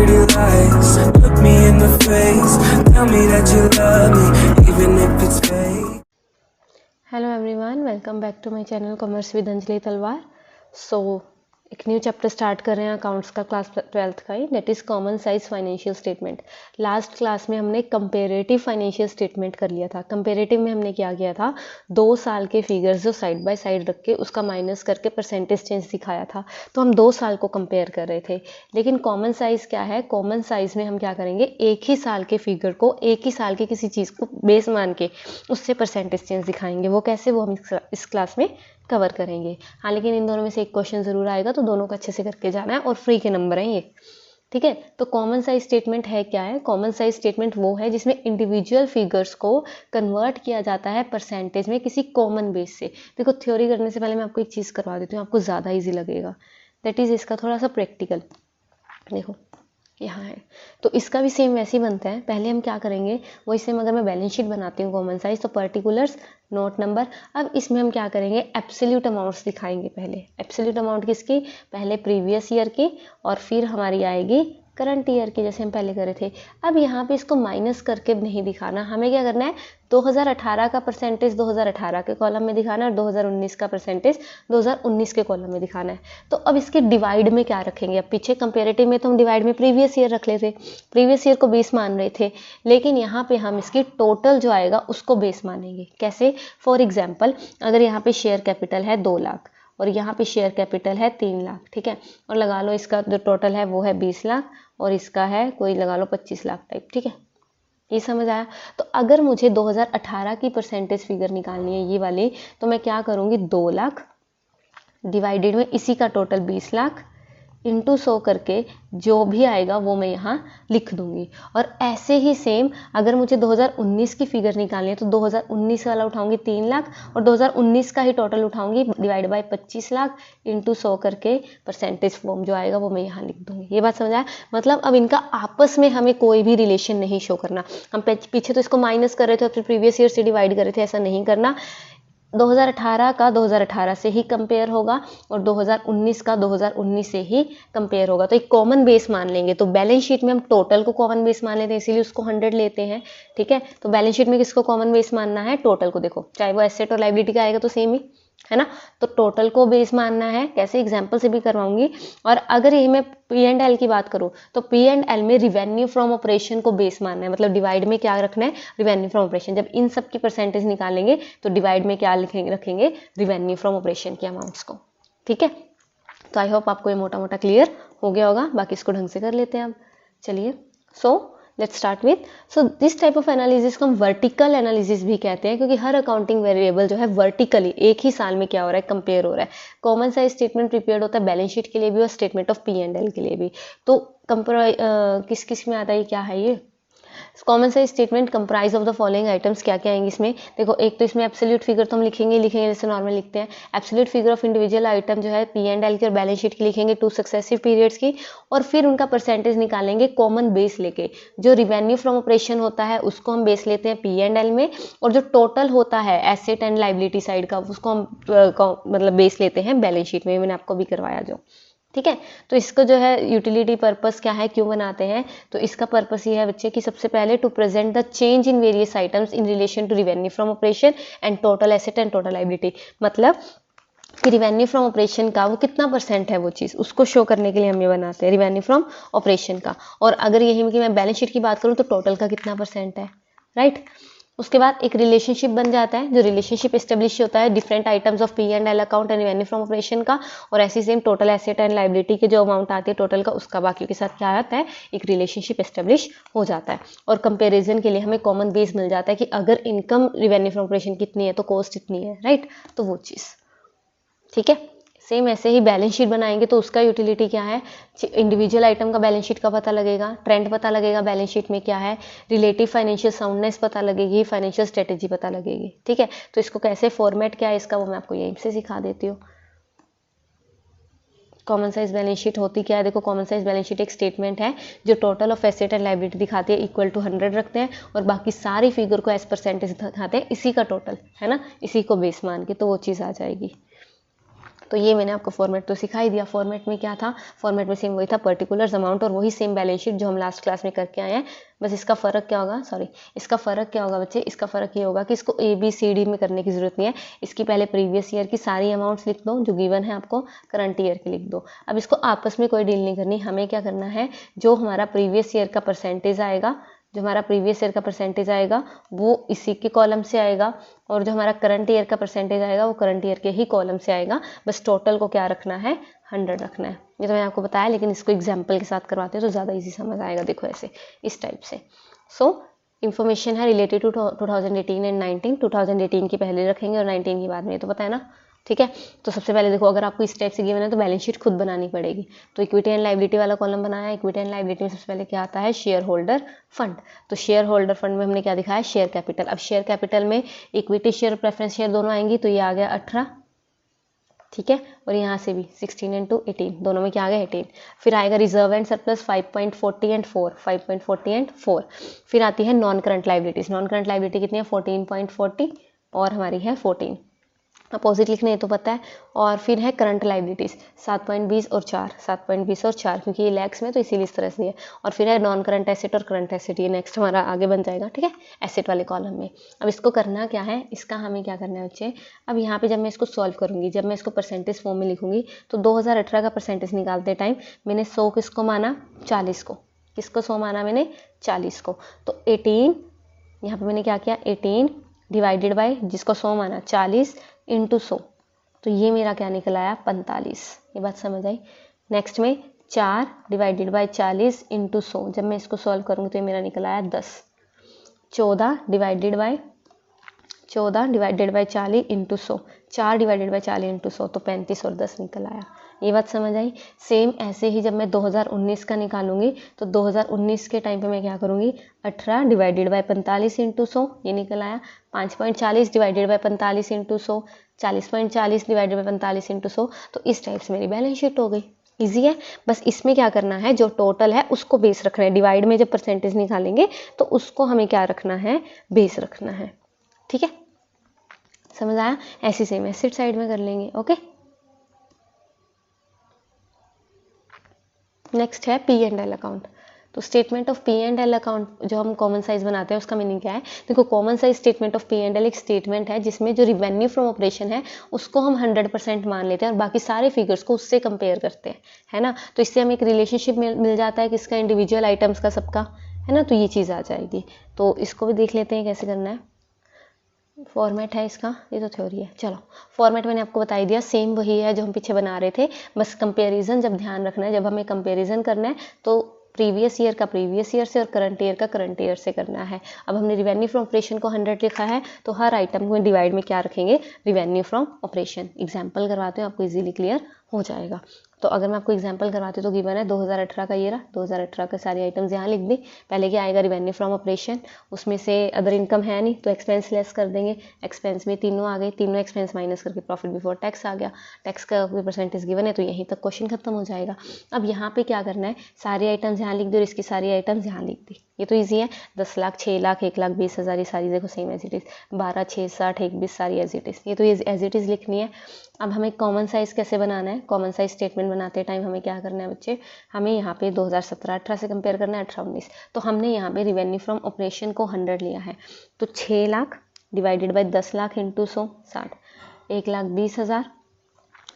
pretty lies. Look me in the face, tell me that you love me, even if it's fake. Hello everyone, welcome back to my channel commerce with Anjali Talwar. एक new chapter start कर रहे हैं accounts का, class 12th का ही, that is common size financial statement. Last class में हमने comparative financial statement कर लिया था। कंपेरेटिव में हमने क्या किया था, 2 साल के फिगर्स जो साइड बाय साइड रख के उसका माइनस करके परसेंटेज चेंज दिखाया था। तो हम 2 साल को कंपेयर कर रहे थे। लेकिन कॉमन साइज क्या है, कॉमन साइज में हम क्या करेंगे, एक ही साल के फिगर को, एक ही साल की किसी चीज़ को बेस मान के उससे परसेंटेज चेंज दिखाएंगे। वो कैसे, वो हम इस क्लास में कवर करेंगे। हाँ, लेकिन इन दोनों में से एक क्वेश्चन जरूर आएगा, तो दोनों को अच्छे से करके जाना है और फ्री के नंबर हैं ये, ठीक है। तो कॉमन साइज स्टेटमेंट है क्या है, कॉमन साइज स्टेटमेंट वो है जिसमें इंडिविजुअल फिगर्स को कन्वर्ट किया जाता है परसेंटेज में किसी कॉमन बेस से। देखो, थ्योरी करने से पहले मैं आपको एक चीज़ करवा देती हूँ, आपको ज़्यादा ईजी लगेगा। दैट इज़ इसका थोड़ा सा प्रैक्टिकल। देखो यहाँ है, तो इसका भी सेम वैसे ही बनता है। पहले हम क्या करेंगे, वही सेम अगर मैं बैलेंस शीट बनाती हूँ कॉमन साइज, तो पर्टिकुलर्स, नोट नंबर। अब इसमें हम क्या करेंगे, एब्सोल्यूट अमाउंट्स दिखाएंगे। पहले एब्सोल्यूट अमाउंट किसकी, पहले प्रीवियस ईयर की और फिर हमारी आएगी करंट ईयर की, जैसे हम पहले करे थे। अब यहाँ पे इसको माइनस करके नहीं दिखाना, हमें क्या करना है, 2018 का परसेंटेज 2018 के कॉलम में दिखाना है और 2019 का परसेंटेज 2019 के कॉलम में दिखाना है। तो अब इसके डिवाइड में क्या रखेंगे, अब पीछे कंपेरेटिव में तो हम डिवाइड में प्रीवियस ईयर रख लेते, प्रीवियस ईयर को बेस मान रहे थे। लेकिन यहाँ पे हम इसकी टोटल जो आएगा उसको बेस मानेंगे। कैसे, फॉर एग्जाम्पल, अगर यहाँ पे शेयर कैपिटल है 2 लाख और यहाँ पे शेयर कैपिटल है 3 लाख, ठीक है, और लगा लो इसका जो टोटल है वो है 20 लाख और इसका है कोई लगा लो 25 लाख टाइप, ठीक है। ये समझ आया। तो अगर मुझे 2018 की परसेंटेज फिगर निकालनी है ये वाली, तो मैं क्या करूँगी, 2 लाख डिवाइडेड में इसी का टोटल 20 लाख इंटू 100 करके जो भी आएगा वो मैं यहाँ लिख दूंगी। और ऐसे ही सेम अगर मुझे 2019 की फिगर निकालनी है, तो 2019 वाला उठाऊंगी 3 लाख और 2019 का ही टोटल उठाऊंगी डिवाइड बाय 25 लाख इंटू 100 करके परसेंटेज फॉर्म जो आएगा वो मैं यहाँ लिख दूंगी। ये बात समझ आया। मतलब अब इनका आपस में हमें कोई भी रिलेशन नहीं शो करना। हम पीछे तो इसको माइनस कर रहे थे और फिर प्रीवियस ईयर से डिवाइड कर रहे थे, ऐसा नहीं करना। 2018 का 2018 से ही कंपेयर होगा और 2019 का 2019 से ही कंपेयर होगा। तो एक कॉमन बेस मान लेंगे। तो बैलेंस शीट में हम टोटल को कॉमन बेस मान लेते हैं, इसीलिए उसको 100 लेते हैं, ठीक है। तो बैलेंस शीट में किसको कॉमन बेस मानना है, टोटल को। देखो, चाहे वो एसेट और लायबिलिटी का आएगा तो सेम ही है ना। तो टोटल को बेस मानना है, कैसे, एग्जाम्पल से भी करवाऊंगी। और अगर ये मैं P&L की बात करूँ, तो P&L में रिवेन्यू फ्रॉम ऑपरेशन को बेस मानना है। मतलब डिवाइड में क्या रखना है, रिवेन्यू फ्रॉम ऑपरेशन। जब इन सब की परसेंटेज निकालेंगे तो डिवाइड में क्या रखेंगे, रिवेन्यू फ्रॉम ऑपरेशन के अमाउंट्स को, ठीक है। तो आई होप आपको ये मोटा मोटा क्लियर हो गया होगा। बाकी इसको ढंग से कर लेते हैं अब। चलिए, let's start with, this type of analysis को हम वर्टिकल एनालिसिस भी कहते हैं, क्योंकि हर अकाउंटिंग वेरिएबल जो है वर्टिकली एक ही साल में क्या हो रहा है, कंपेयर हो रहा है। कॉमन साइज स्टेटमेंट प्रिपेयर होता है बैलेंस शीट के लिए भी और स्टेटमेंट ऑफ P&L के लिए भी। तो किस किस में आता है, क्या है ये common size statement, comprise of the following items. क्या क्या आएंगे इसमें, देखो, एक तो इसमें एब्सोल्यूट फिगर तो हम लिखेंगे जैसे नॉर्मल लिखते हैं। Absolute figure of individual item जो है P&L की और बैलेंस शीट की लिखेंगे 2 सक्सेसिव पीरियड्स की, और फिर उनका परसेंटेज निकालेंगे कॉमन बेस लेके। जो रिवेन्यू फ्रॉम ऑपरेशन होता है उसको हम बेस लेते हैं P&L में, और जो टोटल होता है एसेट एंड लाइबिलिटी साइड का उसको हम मतलब बेस लेते हैं बैलेंस शीट में। मैंने आपको भी करवाया जो, ठीक है। तो इसको जो है यूटिलिटी पर्पस क्या है, क्यों बनाते हैं, तो इसका पर्पस ये है बच्चे कि सबसे पहले to present the change in various items in relation to revenue from operation and total asset and total liability. मतलब कि रिवेन्यू फ्रॉम ऑपरेशन का वो कितना परसेंट है, वो चीज़ उसको शो करने के लिए हम ये बनाते हैं रिवेन्यू फ्रॉम ऑपरेशन का। और अगर यही कि मैं बैलेंस शीट की बात करूँ तो टोटल का कितना परसेंट है, राइट। उसके बाद एक रिलेशनशिप बन जाता है, जो रिलेशनशिप एस्टेब्लिश होता है different items of P&L account and revenue from operation का, और ऐसी same total asset and liability के जो अमाउंट आती है टोटल का, उसका बाकी के साथ क्या आता है, एक रिलेशनशिप एस्टेब्लिश हो जाता है। और कंपैरिजन के लिए हमें कॉमन बेस मिल जाता है कि अगर इनकम रिवेन्यू फ्रॉम ऑपरेशन कितनी है तो कॉस्ट इतनी है, राइट। तो वो चीज़, ठीक है। सेम ऐसे ही बैलेंस शीट बनाएंगे तो उसका यूटिलिटी क्या है, इंडिविजुअल आइटम का बैलेंस शीट का पता लगेगा, ट्रेंड पता लगेगा बैलेंस शीट में क्या है, रिलेटिव फाइनेंशियल साउंडनेस पता लगेगी, फाइनेंशियल स्ट्रेटेजी पता लगेगी, ठीक है। तो इसको कैसे फॉर्मेट क्या है इसका वो मैं आपको यहीं से सिखा देती हूँ। कॉमन साइज बैलेंस शीट होती क्या है, देखो, कॉमन साइज बैलेंस शीट एक स्टेटमेंट है जो total of asset and liability दिखाती है इक्वल टू 100 रखते हैं, और बाकी सारी फिगर को एज परसेंटेज दिखाते हैं, इसी का टोटल है ना, इसी को बेस मान के, तो वो चीज़ आ जाएगी। तो ये मैंने आपको फॉर्मेट तो सिखा ही दिया। फॉर्मेट में क्या था, फॉर्मेट में सेम वही था, पर्टिकुलर्स, अमाउंट और वही सेम बैलेंस शीट जो हम लास्ट क्लास में करके आए हैं। बस इसका फ़र्क क्या होगा, इसका फ़र्क क्या होगा बच्चे, इसका फ़र्क ये होगा कि इसको ABCD में करने की ज़रूरत नहीं है। इसकी पहले प्रीवियस ईयर की सारी अमाउंट्स लिख दो जो गिवन है, आपको करंट ईयर की लिख दो। अब इसको आपस में कोई डील नहीं करनी, हमें क्या करना है, जो हमारा प्रीवियस ईयर का परसेंटेज आएगा, वो इसी के कॉलम से आएगा, और जो हमारा करंट ईयर का परसेंटेज आएगा वो करंट ईयर के ही कॉलम से आएगा। बस टोटल को क्या रखना है, 100 रखना है। ये तो मैंने आपको बताया, लेकिन इसको एग्जाम्पल के साथ करवाते हैं तो ज़्यादा इजी समझ आएगा। देखो ऐसे, इस टाइप से। सो इन्फॉर्मेशन है रिलेटेड टू 2018 एंड 19। 2018 की पहले रखेंगे और 19 की बाद में, ये तो पता है ना, ठीक है। तो सबसे पहले देखो, अगर आपको इस टाइप से गिवन है तो बैलेंस शीट खुद बनानी पड़ेगी। तो इक्विटी एंड लायबिलिटी वाला कॉलम बनाया। इक्विटी एंड लायबिलिटी में सबसे पहले क्या आता है, शेयर होल्डर फंड। तो शेयर होल्डर फंड में हमने क्या दिखाया, शेयर कैपिटल। अब शेयर कैपिटल में इक्विटी शेयर, प्रेफरेंस शेयर दोनों आएंगी, तो ये आ गया 18, ठीक है। और यहाँ से भी 16 × 18, दोनों में क्या आ गया 18। फिर आएगा रिजर्व एंड सरप्लस 5.40 एंड 4। फिर आती है non current liabilities. Non current liability कितनी है, 14.40 और हमारी है 14। अपोजिट लिखने है तो पता है। और फिर है करंट लायबिलिटीज़ 7.20 और 4, क्योंकि ये लैक्स में तो इसीलिए इस तरह से है। और फिर है नॉन करंट एसेट और करंट एसेट, ये नेक्स्ट हमारा आगे बन जाएगा, ठीक है, एसेट वाले कॉलम में। अब इसको करना क्या है, इसका हमें क्या करना है बच्चे, अब यहाँ पे जब मैं इसको सॉल्व करूँगी, जब मैं इसको परसेंटेज फॉर्म में लिखूँगी, तो 2018 का परसेंटेज निकालते टाइम मैंने 100 किसको माना, 40 को। किसको 100 माना मैंने, 40 को। तो 18, यहाँ पर मैंने क्या किया, 18 डिवाइडेड बाई जिसको 100 माना 40 × 100, तो ये मेरा क्या निकल आया, 45। ये बात समझ आई। नेक्स्ट में 4 डिवाइडेड बाई 40 × 100, जब मैं इसको सॉल्व करूँगी तो ये मेरा निकल आया 10। 14 डिवाइडेड बाई 40 × 100, 4 डिवाइडेड बाई 40 × 100, तो 35 और 10 निकल आया। ये बात समझ आई। सेम ऐसे ही जब मैं 2019 का निकालूंगी, तो 2019 के टाइम पे मैं क्या करूँगी, 18 डिवाइडेड बाई 45 × 100, ये निकल आया। 5.40 डिवाइडेड बाई 45 × 100, 40.40 डिवाइडेड बाई 45 × 100, तो इस टाइप से मेरी बैलेंस शीट हो गई। ईजी है। बस इसमें क्या करना है, जो टोटल है उसको बेस रखना है। डिवाइड में जब परसेंटेज निकालेंगे तो उसको हमें क्या रखना है, बेस रखना है, ठीक है, समझ आया। ऐसी सेम एसेट साइड में कर लेंगे, ओके। नेक्स्ट है P&L अकाउंट। तो स्टेटमेंट ऑफ P&L अकाउंट जो हम कॉमन साइज बनाते हैं, उसका मीनिंग क्या है, देखो common size statement of P&L एक स्टेटमेंट है जिसमें जो रिवेन्यू फ्रॉम ऑपरेशन है उसको हम 100% मान लेते हैं और बाकी सारे फिगर्स को उससे कंपेयर करते हैं, है ना। तो इससे हमें एक रिलेशनशिप मिल जाता है किसका, इंडिविजुअल आइटम्स का, सबका, है ना। तो ये चीज़ आ जाएगी। तो इसको भी देख लेते हैं कैसे करना है। फॉर्मेट है इसका, ये तो थ्योरी है। चलो फॉर्मेट मैंने आपको बता ही दिया, सेम वही है जो हम पीछे बना रहे थे। बस कंपैरिजन जब ध्यान रखना है, जब हमें कंपैरिजन करना है तो प्रीवियस ईयर का प्रीवियस ईयर से और करंट ईयर का करंट ईयर से करना है। अब हमने रिवेन्यू फ्रॉम ऑपरेशन को 100 लिखा है, तो हर आइटम को डिवाइड में क्या रखेंगे, रिवेन्यू फ्रॉम ऑपरेशन। एग्जाम्पल करवाते हो, आपको इजीली क्लियर हो जाएगा। तो अगर मैं आपको एग्जांपल करवाती हूँ तो गिवन है 2018 का, ये रहा 2018 का, सारी आइटम्स यहाँ लिख दी। पहले क्या आएगा, रिवेन्यू फ्रॉम ऑपरेशन, उसमें से अदर इनकम है नहीं तो एक्सपेंस लेस कर देंगे। एक्सपेंस में तीनों आ गए, तीनों एक्सपेंस माइनस करके प्रॉफिट बिफोर टैक्स आ गया। टैक्स का कोई परसेंटेज गिवन है तो यहीं तक क्वेश्चन खत्म हो जाएगा। अब यहाँ पे क्या करना है, सारी आइटम्स यहाँ लिख दी और इसकी सारी आइटम्स यहाँ लिख दी। ये तो ईजी है। 10 लाख, 6 लाख, 1,20,000, ये सारी देखो सेम एज इट इज़। 12, 6, 60, 1,20 सारी एज इट इज़। ये तो एज इट इज़ लिखनी है। अब हमें कॉमन साइज कैसे बनाना है, कॉमन साइज स्टेटमेंट बनाते टाइम हमें क्या करना है बच्चे, हमें यहाँ पे 2017-18 से कंपेयर करना है 18-19। तो हमने यहाँ पे रिवेन्यू फ्रॉम ऑपरेशन को 100 लिया है, तो 6 lakh divided by 10 lakh into 100 60, 1,20,000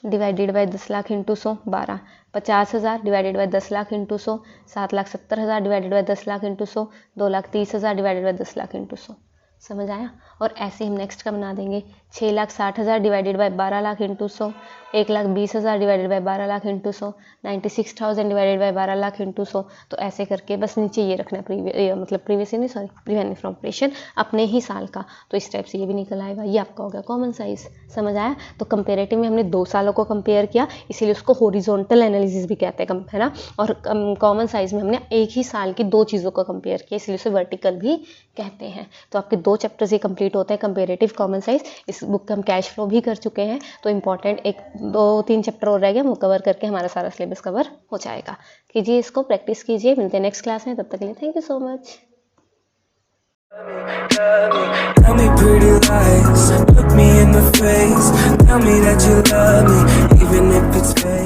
divided by 10 lakh into 100 12, 50,000 divided by 10 lakh into 100 7,70,000 divided by 10 lakh into 100 2,30,000 divided by 10 lakh into 100। समझ आया। और ऐसे हम नेक्स्ट का बना देंगे 6,60,000 divided by 12 lakh into 100, 1,20,000 divided by 12 lakh into 100, 96,000 divided by 12 lakh into 100। तो ऐसे करके बस नीचे ये रखना है प्रीवियस नहीं सॉरी रिवेन्यू फ्रॉम ऑपरेशन अपने ही साल का। तो इस टाइप से ये भी निकल आएगा। ये आपका हो गया कॉमन साइज। समझ आया। तो कंपेरेटिव में हमने 2 सालों को कंपेयर किया, इसीलिए उसको हॉरिजॉन्टल एनालिसिस भी कहते हैं, है ना। और कॉमन साइज में हमने एक ही साल की 2 चीज़ों को कंपेयर किया, इसलिए उसे वर्टिकल भी कहते हैं। तो आपके 2 चैप्टर्स ये कंप्लीट होते हैं, कंपेरेटिव, कॉमन साइज। इस बुक का हम कैश फ्लो भी कर चुके हैं, तो इंपॉर्टेंट 1-2-3 चैप्टर और रह गए, वो कवर करके हमारा सारा सिलेबस कवर हो जाएगा। कीजिए इसको, प्रैक्टिस कीजिए। मिलते हैं नेक्स्ट क्लास में, तब तक के लिए thank you so much. Tell me pretty lies, look me in the face. Tell me that you love me, even if it's fake.